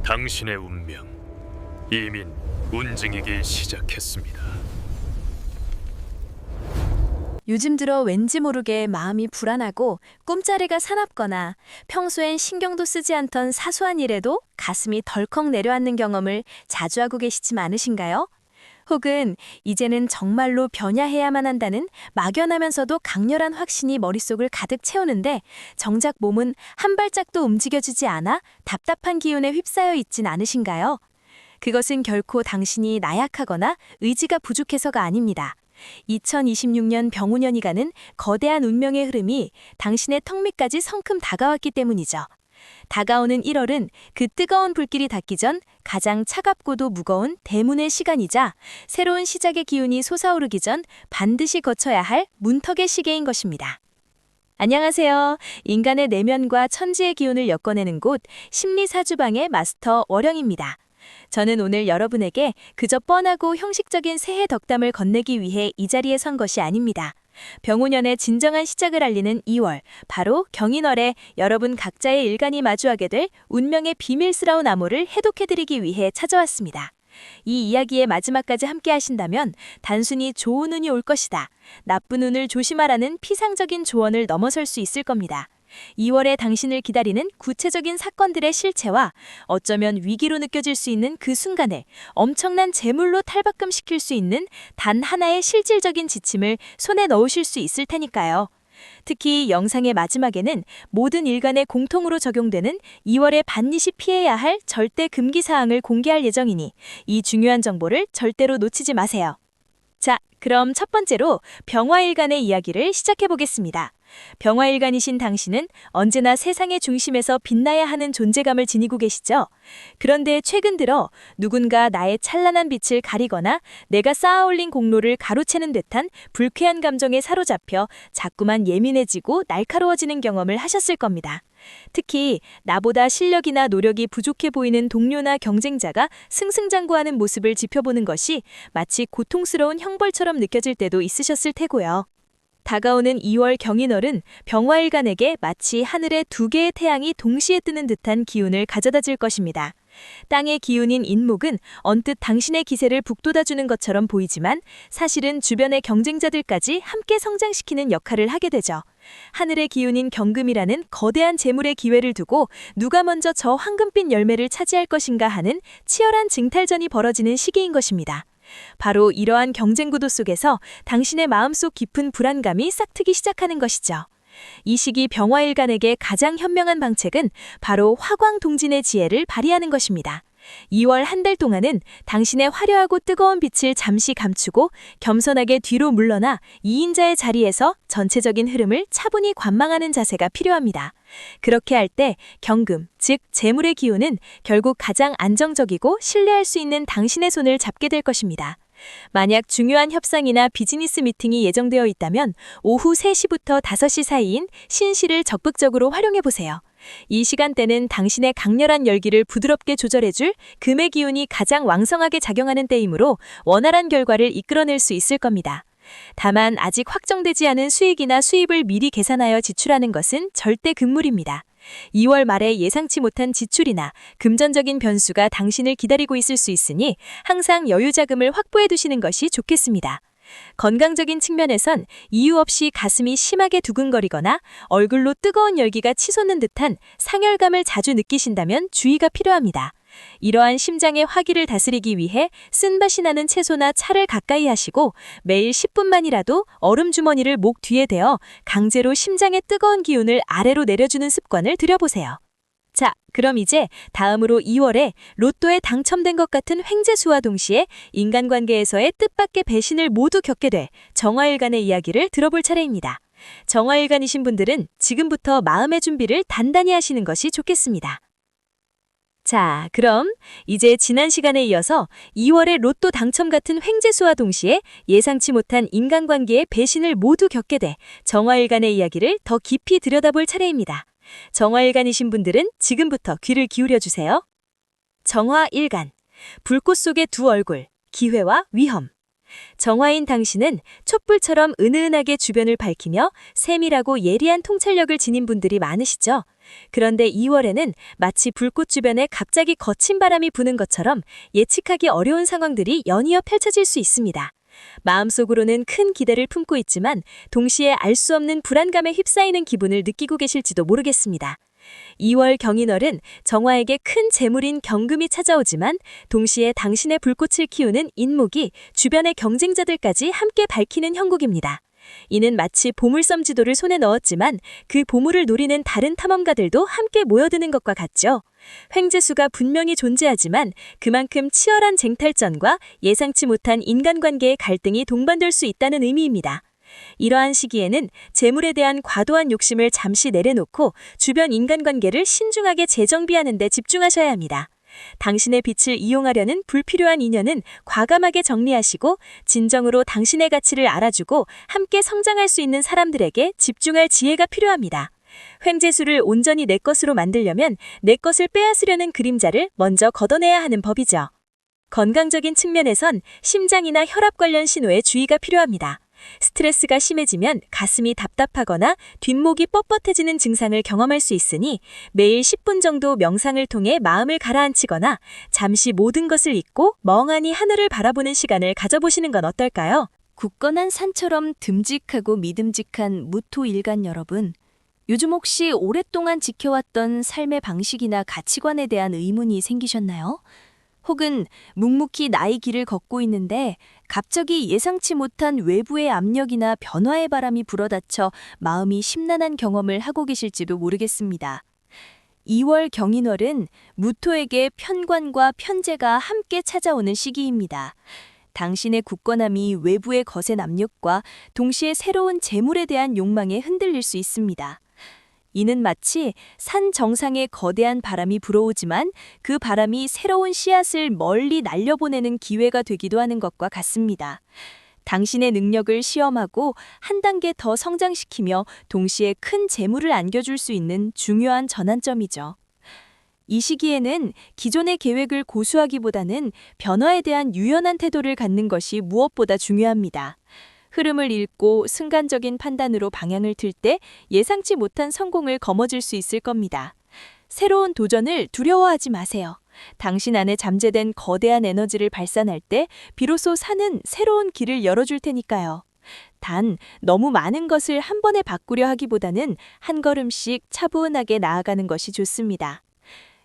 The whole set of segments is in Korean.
당신의 운명 이미 운징이기 시작했습니다. 요즘 들어 왠지 모르게 마음이 불안하고 꿈자리가 사납거나 평소엔 신경도 쓰지 않던 사소한 일에도 가슴이 덜컥 내려앉는 경험을 자주 하고 계시지 않으신가요? 혹은 이제는 정말로 변화해야만 한다는 막연하면서도 강렬한 확신이 머릿속을 가득 채우는데 정작 몸은 한 발짝도 움직여지지 않아 답답한 기운에 휩싸여 있진 않으신가요? 그것은 결코 당신이 나약하거나 의지가 부족해서가 아닙니다. 2026년 병우년이 가는 거대한 운명의 흐름이 당신의 턱 밑까지 성큼 다가왔기 때문이죠. 다가오는 1월은 그 뜨거운 불길이 닿기 전 가장 차갑고도 무거운 대문의 시간이자 새로운 시작의 기운이 솟아오르기 전 반드시 거쳐야 할 문턱의 시계인 것입니다. 안녕하세요. 인간의 내면과 천지의 기운을 엮어내는 곳 심리사주방의 마스터 월영입니다. 저는 오늘 여러분에게 그저 뻔하고 형식적인 새해 덕담을 건네기 위해 이 자리에 선 것이 아닙니다. 병우년의 진정한 시작을 알리는 2월, 바로 경인월에 여러분 각자의 일간이 마주하게 될 운명의 비밀스러운 암호를 해독해드리기 위해 찾아왔습니다. 이 이야기의 마지막까지 함께 하신다면 단순히 좋은 운이 올 것이다, 나쁜 운을 조심하라는 피상적인 조언을 넘어설 수 있을 겁니다. 2월에 당신을 기다리는 구체적인 사건들의 실체와 어쩌면 위기로 느껴질 수 있는 그 순간을 엄청난 재물로 탈바꿈시킬 수 있는 단 하나의 실질적인 지침을 손에 넣으실 수 있을 테니까요. 특히 영상의 마지막에는 모든 일간에 공통으로 적용되는 2월에 반드시 피해야 할 절대 금기 사항을 공개할 예정이니 이 중요한 정보를 절대로 놓치지 마세요. 자, 그럼 첫 번째로 병화일간의 이야기를 시작해보겠습니다. 병화일간이신 당신은 언제나 세상의 중심에서 빛나야 하는 존재감을 지니고 계시죠? 그런데 최근 들어 누군가 나의 찬란한 빛을 가리거나 내가 쌓아올린 공로를 가로채는 듯한 불쾌한 감정에 사로잡혀 자꾸만 예민해지고 날카로워지는 경험을 하셨을 겁니다. 특히 나보다 실력이나 노력이 부족해 보이는 동료나 경쟁자가 승승장구하는 모습을 지켜보는 것이 마치 고통스러운 형벌처럼 느껴질 때도 있으셨을 테고요. 다가오는 2월 경인월은 병화일간에게 마치 하늘에 두 개의 태양이 동시에 뜨는 듯한 기운을 가져다 줄 것입니다. 땅의 기운인 인목은 언뜻 당신의 기세를 북돋아주는 것처럼 보이지만 사실은 주변의 경쟁자들까지 함께 성장시키는 역할을 하게 되죠. 하늘의 기운인 경금이라는 거대한 재물의 기회를 두고 누가 먼저 저 황금빛 열매를 차지할 것인가 하는 치열한 쟁탈전이 벌어지는 시기인 것입니다. 바로 이러한 경쟁 구도 속에서 당신의 마음속 깊은 불안감이 싹트기 시작하는 것이죠. 이 시기 병화일간에게 가장 현명한 방책은 바로 화광동진의 지혜를 발휘하는 것입니다. 2월 한 달 동안은 당신의 화려하고 뜨거운 빛을 잠시 감추고 겸손하게 뒤로 물러나 2인자의 자리에서 전체적인 흐름을 차분히 관망하는 자세가 필요합니다. 그렇게 할 때 경금, 즉 재물의 기운은 결국 가장 안정적이고 신뢰할 수 있는 당신의 손을 잡게 될 것입니다. 만약 중요한 협상이나 비즈니스 미팅이 예정되어 있다면 오후 3시부터 5시 사이인 신시를 적극적으로 활용해보세요. 이 시간대는 당신의 강렬한 열기를 부드럽게 조절해줄 금의 기운이 가장 왕성하게 작용하는 때이므로 원활한 결과를 이끌어낼 수 있을 겁니다. 다만 아직 확정되지 않은 수익이나 수입을 미리 계산하여 지출하는 것은 절대 금물입니다. 2월 말에 예상치 못한 지출이나 금전적인 변수가 당신을 기다리고 있을 수 있으니 항상 여유 자금을 확보해 두시는 것이 좋겠습니다. 건강적인 측면에선 이유 없이 가슴이 심하게 두근거리거나 얼굴로 뜨거운 열기가 치솟는 듯한 상열감을 자주 느끼신다면 주의가 필요합니다. 이러한 심장의 화기를 다스리기 위해 쓴맛이 나는 채소나 차를 가까이 하시고 매일 10분만이라도 얼음 주머니를 목 뒤에 대어 강제로 심장의 뜨거운 기운을 아래로 내려주는 습관을 들여보세요. 자, 그럼 이제 다음으로 2월에 로또에 당첨된 것 같은 횡재수와 동시에 인간관계에서의 뜻밖의 배신을 모두 겪게 될 정화일간의 이야기를 들어볼 차례입니다. 정화일간이신 분들은 지금부터 마음의 준비를 단단히 하시는 것이 좋겠습니다. 자, 그럼 이제 지난 시간에 이어서 2월의 로또 당첨 같은 횡재수와 동시에 예상치 못한 인간관계의 배신을 모두 겪게 돼 정화일간의 이야기를 더 깊이 들여다볼 차례입니다. 정화일간이신 분들은 지금부터 귀를 기울여주세요. 정화일간, 불꽃 속의 두 얼굴, 기회와 위험. 정화인 당신은 촛불처럼 은은하게 주변을 밝히며 세밀하고 예리한 통찰력을 지닌 분들이 많으시죠. 그런데 2월에는 마치 불꽃 주변에 갑자기 거친 바람이 부는 것처럼 예측하기 어려운 상황들이 연이어 펼쳐질 수 있습니다. 마음속으로는 큰 기대를 품고 있지만 동시에 알 수 없는 불안감에 휩싸이는 기분을 느끼고 계실지도 모르겠습니다. 2월 경인월은 정화에게 큰 재물인 경금이 찾아오지만 동시에 당신의 불꽃을 키우는 인목이 주변의 경쟁자들까지 함께 밝히는 형국입니다. 이는 마치 보물섬 지도를 손에 넣었지만 그 보물을 노리는 다른 탐험가들도 함께 모여드는 것과 같죠. 횡재수가 분명히 존재하지만 그만큼 치열한 쟁탈전과 예상치 못한 인간관계의 갈등이 동반될 수 있다는 의미입니다. 이러한 시기에는 재물에 대한 과도한 욕심을 잠시 내려놓고 주변 인간관계를 신중하게 재정비하는 데 집중하셔야 합니다. 당신의 빛을 이용하려는 불필요한 인연은 과감하게 정리하시고 진정으로 당신의 가치를 알아주고 함께 성장할 수 있는 사람들에게 집중할 지혜가 필요합니다. 횡재수를 온전히 내 것으로 만들려면 내 것을 빼앗으려는 그림자를 먼저 걷어내야 하는 법이죠. 건강적인 측면에선 심장이나 혈압 관련 신호에 주의가 필요합니다. 스트레스가 심해지면 가슴이 답답하거나 뒷목이 뻣뻣해지는 증상을 경험할 수 있으니 매일 10분 정도 명상을 통해 마음을 가라앉히거나 잠시 모든 것을 잊고 멍하니 하늘을 바라보는 시간을 가져보시는 건 어떨까요? 굳건한 산처럼 듬직하고 믿음직한 무토일간 여러분, 요즘 혹시 오랫동안 지켜왔던 삶의 방식이나 가치관에 대한 의문이 생기셨나요? 혹은 묵묵히 나의 길을 걷고 있는데 갑자기 예상치 못한 외부의 압력이나 변화의 바람이 불어닥쳐 마음이 심란한 경험을 하고 계실지도 모르겠습니다. 2월 경인월은 무토에게 편관과 편재가 함께 찾아오는 시기입니다. 당신의 굳건함이 외부의 거센 압력과 동시에 새로운 재물에 대한 욕망에 흔들릴 수 있습니다. 이는 마치 산 정상에 거대한 바람이 불어오지만 그 바람이 새로운 씨앗을 멀리 날려보내는 기회가 되기도 하는 것과 같습니다. 당신의 능력을 시험하고 한 단계 더 성장시키며 동시에 큰 재물을 안겨줄 수 있는 중요한 전환점이죠. 이 시기에는 기존의 계획을 고수하기보다는 변화에 대한 유연한 태도를 갖는 것이 무엇보다 중요합니다. 흐름을 읽고 순간적인 판단으로 방향을 틀 때 예상치 못한 성공을 거머쥘 수 있을 겁니다. 새로운 도전을 두려워하지 마세요. 당신 안에 잠재된 거대한 에너지를 발산할 때 비로소 산은 새로운 길을 열어줄 테니까요. 단, 너무 많은 것을 한 번에 바꾸려 하기보다는 한 걸음씩 차분하게 나아가는 것이 좋습니다.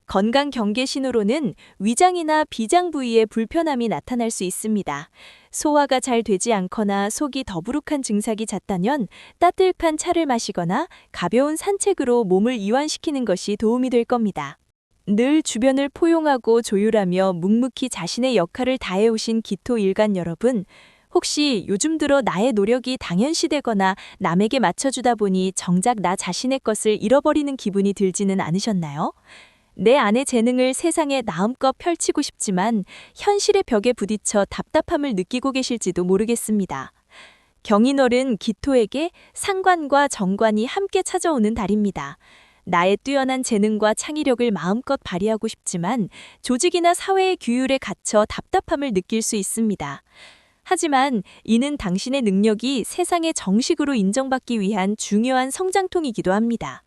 건강 경계 신호로는 위장이나 비장 부위에 불편함이 나타날 수 있습니다. 소화가 잘 되지 않거나 속이 더부룩한 증상이 잦다면 따뜻한 차를 마시거나 가벼운 산책으로 몸을 이완시키는 것이 도움이 될 겁니다. 늘 주변을 포용하고 조율하며 묵묵히 자신의 역할을 다해오신 기토일간 여러분, 혹시 요즘 들어 나의 노력이 당연시되거나 남에게 맞춰주다 보니 정작 나 자신의 것을 잃어버리는 기분이 들지는 않으셨나요? 내 안의 재능을 세상에 마음껏 펼치고 싶지만 현실의 벽에 부딪혀 답답함을 느끼고 계실지도 모르겠습니다. 경인월은 기토에게 상관과 정관이 함께 찾아오는 달입니다. 나의 뛰어난 재능과 창의력을 마음껏 발휘하고 싶지만 조직이나 사회의 규율에 갇혀 답답함을 느낄 수 있습니다. 하지만 이는 당신의 능력이 세상에 정식으로 인정받기 위한 중요한 성장통이기도 합니다.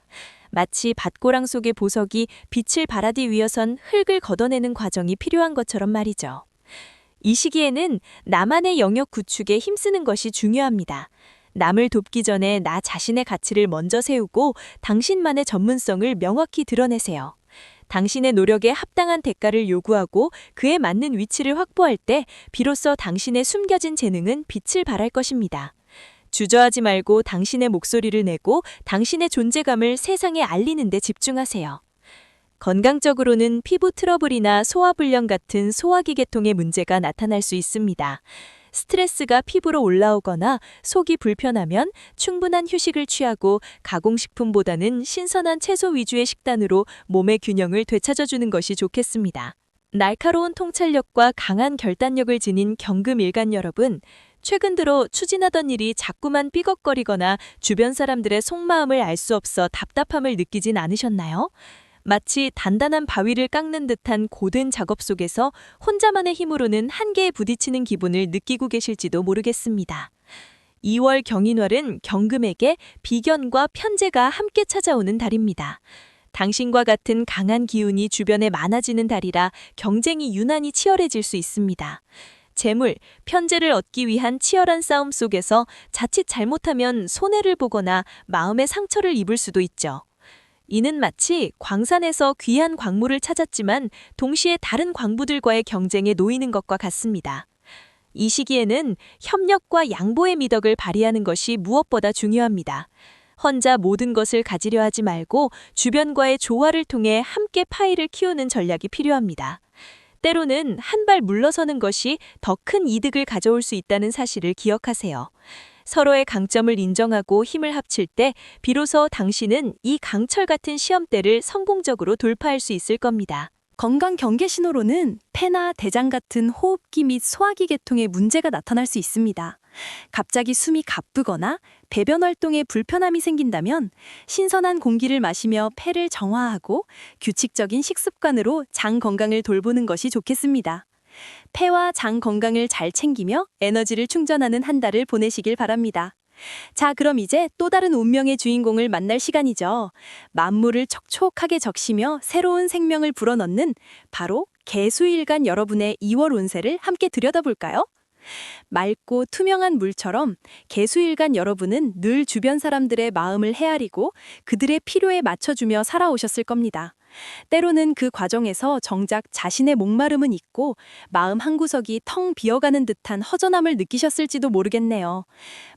마치 밭고랑 속의 보석이 빛을 발하디 위해선 흙을 걷어내는 과정이 필요한 것처럼 말이죠. 이 시기에는 나만의 영역 구축에 힘쓰는 것이 중요합니다. 남을 돕기 전에 나 자신의 가치를 먼저 세우고 당신만의 전문성을 명확히 드러내세요. 당신의 노력에 합당한 대가를 요구하고 그에 맞는 위치를 확보할 때 비로소 당신의 숨겨진 재능은 빛을 발할 것입니다. 주저하지 말고 당신의 목소리를 내고 당신의 존재감을 세상에 알리는 데 집중하세요. 건강적으로는 피부 트러블이나 소화불량 같은 소화기 계통의 문제가 나타날 수 있습니다. 스트레스가 피부로 올라오거나 속이 불편하면 충분한 휴식을 취하고 가공식품보다는 신선한 채소 위주의 식단으로 몸의 균형을 되찾아주는 것이 좋겠습니다. 날카로운 통찰력과 강한 결단력을 지닌 경금일간 여러분, 최근 들어 추진하던 일이 자꾸만 삐걱거리거나 주변 사람들의 속마음을 알 수 없어 답답함을 느끼진 않으셨나요? 마치 단단한 바위를 깎는 듯한 고된 작업 속에서 혼자만의 힘으로는 한계에 부딪히는 기분을 느끼고 계실지도 모르겠습니다. 2월 경인월은 경금에게 비견과 편재가 함께 찾아오는 달입니다. 당신과 같은 강한 기운이 주변에 많아지는 달이라 경쟁이 유난히 치열해질 수 있습니다. 재물, 편재를 얻기 위한 치열한 싸움 속에서 자칫 잘못하면 손해를 보거나 마음의 상처를 입을 수도 있죠. 이는 마치 광산에서 귀한 광물을 찾았지만 동시에 다른 광부들과의 경쟁에 놓이는 것과 같습니다. 이 시기에는 협력과 양보의 미덕을 발휘하는 것이 무엇보다 중요합니다. 혼자 모든 것을 가지려 하지 말고 주변과의 조화를 통해 함께 파이를 키우는 전략이 필요합니다. 때로는 한 발 물러서는 것이 더 큰 이득을 가져올 수 있다는 사실을 기억하세요. 서로의 강점을 인정하고 힘을 합칠 때 비로소 당신은 이 강철 같은 시험대를 성공적으로 돌파할 수 있을 겁니다. 건강 경계 신호로는 폐나 대장 같은 호흡기 및 소화기 계통에 문제가 나타날 수 있습니다. 갑자기 숨이 가쁘거나 배변 활동에 불편함이 생긴다면 신선한 공기를 마시며 폐를 정화하고 규칙적인 식습관으로 장 건강을 돌보는 것이 좋겠습니다. 폐와 장 건강을 잘 챙기며 에너지를 충전하는 한 달을 보내시길 바랍니다. 자, 그럼 이제 또 다른 운명의 주인공을 만날 시간이죠. 만물을 촉촉하게 적시며 새로운 생명을 불어넣는 바로 개수일간 여러분의 2월 운세를 함께 들여다볼까요? 맑고 투명한 물처럼 개수일간 여러분은 늘 주변 사람들의 마음을 헤아리고 그들의 필요에 맞춰주며 살아오셨을 겁니다. 때로는 그 과정에서 정작 자신의 목마름은 있고 마음 한구석이 텅 비어가는 듯한 허전함을 느끼셨을지도 모르겠네요.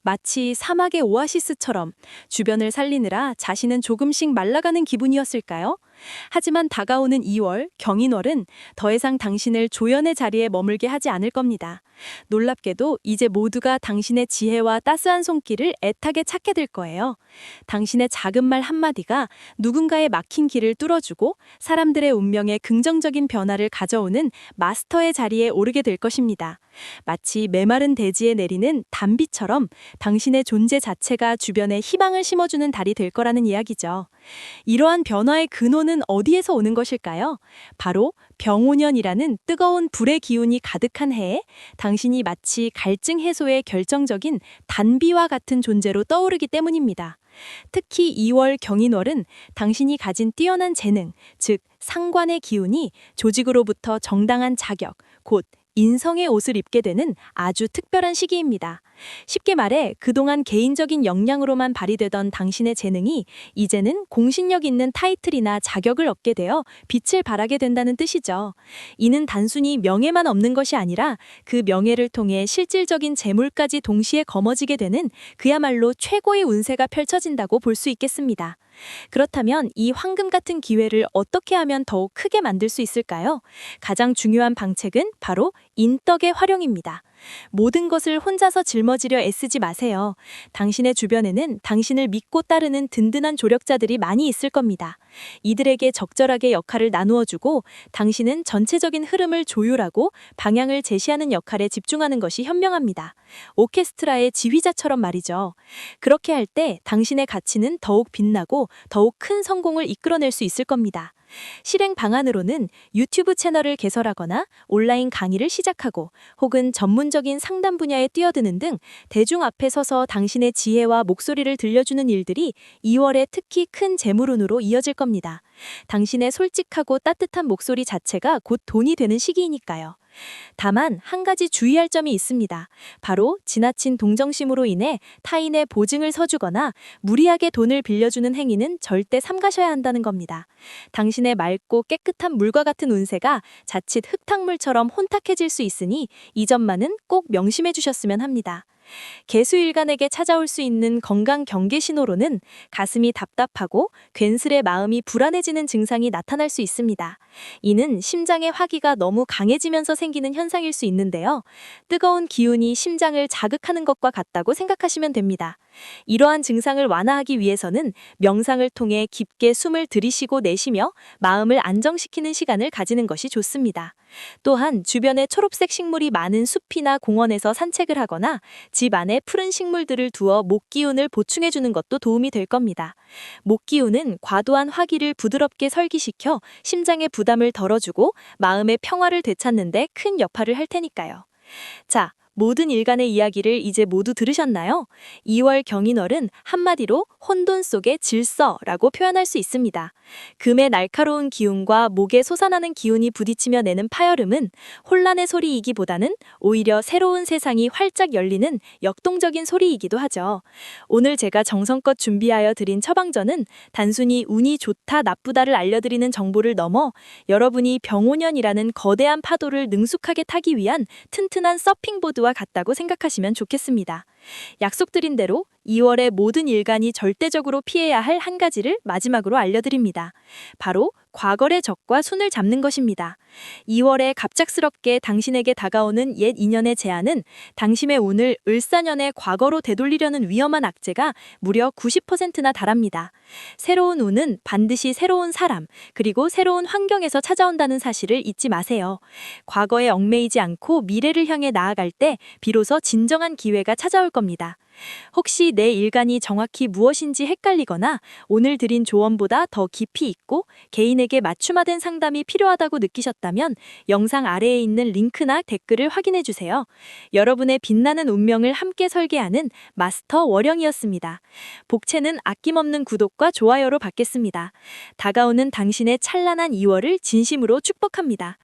마치 사막의 오아시스처럼 주변을 살리느라 자신은 조금씩 말라가는 기분이었을까요? 하지만 다가오는 2월, 경인월은 더 이상 당신을 조연의 자리에 머물게 하지 않을 겁니다. 놀랍게도 이제 모두가 당신의 지혜와 따스한 손길을 애타게 찾게 될 거예요. 당신의 작은 말 한마디가 누군가의 막힌 길을 뚫어주고 사람들의 운명에 긍정적인 변화를 가져오는 마스터의 자리에 오르게 될 것입니다. 마치 메마른 대지에 내리는 단비처럼 당신의 존재 자체가 주변에 희망을 심어주는 달이 될 거라는 이야기죠. 이러한 변화의 근원은 어디에서 오는 것일까요? 바로 병오년이라는 뜨거운 불의 기운이 가득한 해에 당신이 마치 갈증 해소의 결정적인 단비와 같은 존재로 떠오르기 때문입니다. 특히 2월 경인월은 당신이 가진 뛰어난 재능, 즉 상관의 기운이 조직으로부터 정당한 자격, 곧 인성의 옷을 입게 되는 아주 특별한 시기입니다. 쉽게 말해 그동안 개인적인 역량으로만 발휘되던 당신의 재능이 이제는 공신력 있는 타이틀이나 자격을 얻게 되어 빛을 발하게 된다는 뜻이죠. 이는 단순히 명예만 얻는 것이 아니라 그 명예를 통해 실질적인 재물까지 동시에 거머쥐게 되는 그야말로 최고의 운세가 펼쳐진다고 볼 수 있겠습니다. 그렇다면 이 황금 같은 기회를 어떻게 하면 더욱 크게 만들 수 있을까요? 가장 중요한 방책은 바로 인덕의 활용입니다. 모든 것을 혼자서 짊어지려 애쓰지 마세요. 당신의 주변에는 당신을 믿고 따르는 든든한 조력자들이 많이 있을 겁니다. 이들에게 적절하게 역할을 나누어주고 당신은 전체적인 흐름을 조율하고 방향을 제시하는 역할에 집중하는 것이 현명합니다. 오케스트라의 지휘자처럼 말이죠. 그렇게 할 때 당신의 가치는 더욱 빛나고 더욱 큰 성공을 이끌어낼 수 있을 겁니다. 실행 방안으로는 유튜브 채널을 개설하거나 온라인 강의를 시작하고 혹은 전문적인 상담 분야에 뛰어드는 등 대중 앞에 서서 당신의 지혜와 목소리를 들려주는 일들이 2월에 특히 큰 재물운으로 이어질 겁니다. 당신의 솔직하고 따뜻한 목소리 자체가 곧 돈이 되는 시기이니까요. 다만 한 가지 주의할 점이 있습니다. 바로 지나친 동정심으로 인해 타인의 보증을 서주거나 무리하게 돈을 빌려주는 행위는 절대 삼가셔야 한다는 겁니다. 당신의 맑고 깨끗한 물과 같은 운세가 자칫 흙탕물처럼 혼탁해질 수 있으니 이 점만은 꼭 명심해 주셨으면 합니다. 개수일간에게 찾아올 수 있는 건강 경계 신호로는 가슴이 답답하고 괜스레 마음이 불안해지는 증상이 나타날 수 있습니다. 이는 심장의 화기가 너무 강해지면서 생기는 현상일 수 있는데요. 뜨거운 기운이 심장을 자극하는 것과 같다고 생각하시면 됩니다. 이러한 증상을 완화하기 위해서는 명상을 통해 깊게 숨을 들이쉬고 내쉬며 마음을 안정시키는 시간을 가지는 것이 좋습니다. 또한 주변에 초록색 식물이 많은 숲이나 공원에서 산책을 하거나 집 안에 푸른 식물들을 두어 목기운을 보충해주는 것도 도움이 될 겁니다. 목기운은 과도한 화기를 부드럽게 설기시켜 심장의 부담을 덜어주고 마음의 평화를 되찾는 데 큰 역할을 할 테니까요. 자, 모든 일간의 이야기를 이제 모두 들으셨나요? 2월 경인월은 한마디로 혼돈 속의 질서라고 표현할 수 있습니다. 금의 날카로운 기운과 목에 솟아나는 기운이 부딪히며 내는 파열음은 혼란의 소리이기보다는 오히려 새로운 세상이 활짝 열리는 역동적인 소리이기도 하죠. 오늘 제가 정성껏 준비하여 드린 처방전은 단순히 운이 좋다 나쁘다를 알려드리는 정보를 넘어 여러분이 병오년이라는 거대한 파도를 능숙하게 타기 위한 튼튼한 서핑보드와 같다고 생각하시면 좋겠습니다. 약속드린 대로 2월의 모든 일간이 절대적으로 피해야 할 한 가지를 마지막으로 알려드립니다. 바로 과거의 적과 순을 잡는 것입니다. 2월에 갑작스럽게 당신에게 다가오는 옛 인연의 제안은 당신의 운을 을사년의 과거로 되돌리려는 위험한 악재가 무려 90%나 달합니다. 새로운 운은 반드시 새로운 사람, 그리고 새로운 환경에서 찾아온다는 사실을 잊지 마세요. 과거에 얽매이지 않고 미래를 향해 나아갈 때 비로소 진정한 기회가 찾아올 겁니다. 혹시 내 일간이 정확히 무엇인지 헷갈리거나 오늘 드린 조언보다 더 깊이 있고 개인에게 맞춤화된 상담이 필요하다고 느끼셨다면 영상 아래에 있는 링크나 댓글을 확인해 주세요. 여러분의 빛나는 운명을 함께 설계하는 마스터 월영이었습니다. 복채는 아낌없는 구독과 좋아요로 받겠습니다. 다가오는 당신의 찬란한 2월을 진심으로 축복합니다.